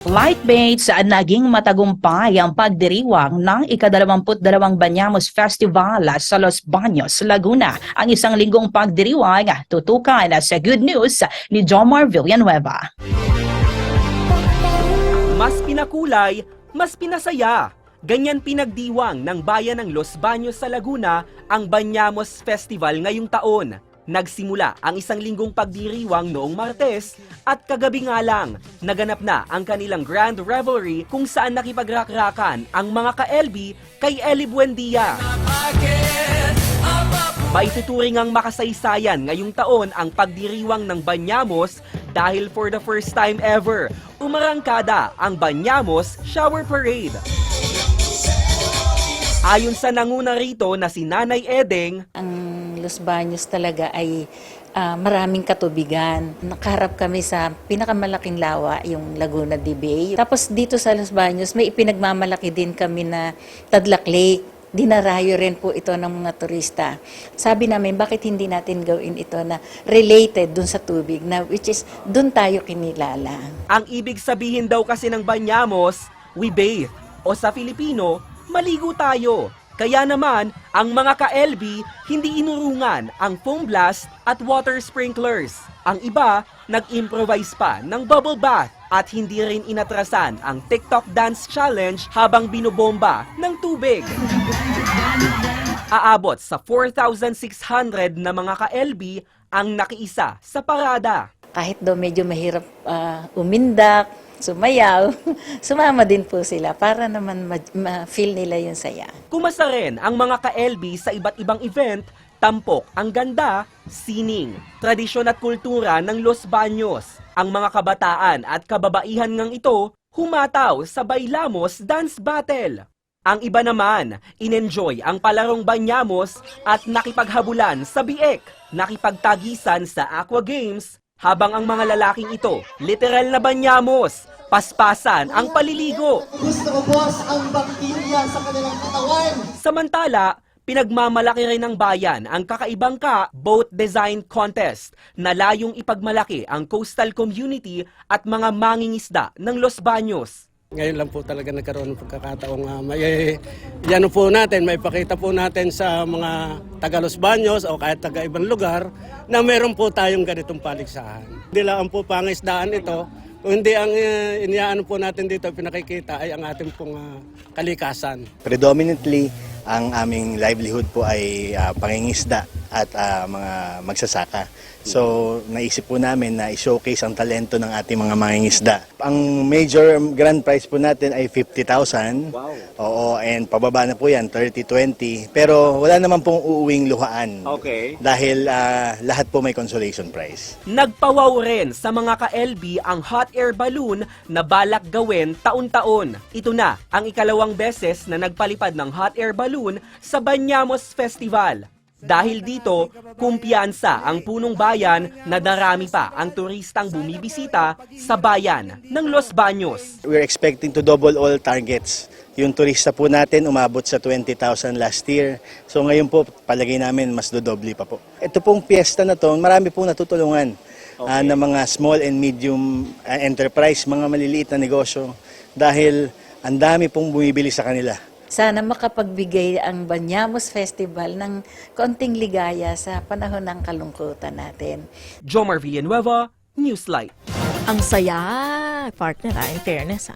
Lightmates, naging matagumpay ang pagdiriwang ng ika-22 Banyamos Festival sa Los Baños, Laguna. Ang isang linggong pagdiriwang tutukan sa Good News ni Jomar Villanueva. Mas pinakulay, mas pinasaya. Ganyan pinagdiwang ng bayan ng Los Baños sa Laguna ang Banyamos Festival ngayong taon. Nagsimula ang isang linggong pagdiriwang noong Martes at kagabi nga lang, naganap na ang kanilang Grand Revelry kung saan nakipagrak-rakan ang mga ka-LB kay Eli Buendia. Maituturing ang makasaysayan ngayong taon ang pagdiriwang ng Banyamos dahil for the first time ever, umarangkada ang Banyamos Shower Parade. Ayon sa nanguna rito na si Nanay Edeng, ang Los Baños talaga ay maraming katubigan. Nakaharap kami sa pinakamalaking lawa, yung Laguna de Bay. Tapos dito sa Los Baños, may ipinagmamalaki din kami na Tadlac Lake. Dinarayo rin po ito ng mga turista. Sabi namin, bakit hindi natin gawin ito na related dun sa tubig, na which is dun tayo kinilala. Ang ibig sabihin daw kasi ng Banyamos, we bathe, o sa Filipino, maligo tayo. Kaya naman, ang mga ka-LB hindi inurungan ang foam blast at water sprinklers. Ang iba, nag-improvise pa ng bubble bath at hindi rin inatrasan ang TikTok dance challenge habang binobomba ng tubig. Aabot sa 4,600 na mga ka-LB ang nakiisa sa parada. Kahit daw medyo mahirap umindak, sumayaw, sumama din po sila para naman ma-feel nila yung saya. Kumasa rin ang mga ka-LB sa iba't ibang event, tampok ang ganda, sining, tradisyon at kultura ng Los Baños. Ang mga kabataan at kababaihan ngang ito humataw sa Bailamos Dance Battle. Ang iba naman, inenjoy ang palarong Banyamos at nakipaghabulan sa biek, nakipagtagisan sa Aqua Games, habang ang mga lalaking ito, literal na Banyamos, paspasan ang paliligo. Gusto ko, boss, ang bakterya sa kanilang katawan. Samantala, pinagmamalaki rin ng bayan ang Kakaibang Ka Boat Design Contest na layong ipagmalaki ang coastal community at mga mangingisda ng Los Baños. Ngayon lang po talaga nagkaroon ng pagkakataong yan po natin, maipakita po natin sa mga taga Los Baños o kahit taga ibang lugar na meron po tayong ganitong paligsahan. Hindi lang po pangisdaan ito, kundi ang iniaan po natin dito, pinakikita ay ang ating pong kalikasan. Predominantly, ang aming livelihood po ay pangingisda at mga magsasaka. So, naisip po namin na i-showcase ang talento ng ating mga mangingisda. Ang major grand prize po natin ay 50,000. Wow. Oo, and pababa na po yan, 30-20. Pero wala naman pong uuwing luhaan. Okay. Dahil lahat po may consolation prize. Nagpawaw rin sa mga ka-LB ang hot air balloon na balak gawin taon-taon. Ito na ang ikalawang beses na nagpalipad ng hot air balloon sa Banyamos Festival. Dahil dito, kumpiyansa ang punong bayan na darami pa ang turistang bumibisita sa bayan ng Los Baños. We're expecting to double all targets. Yung turista po natin umabot sa 20,000 last year. So ngayon po, palagay namin mas dodoble pa po. Ito pong piyesta na to, marami pong natutulungan na mga small and medium enterprise, mga maliliit na negosyo. Dahil ang dami pong bumibili sa kanila. Sana makapagbigay ang Banyamos Festival ng konting ligaya sa panahon ng kalungkutan natin. Jomar Villanueva, Newslight. Ang saya, partner in fairness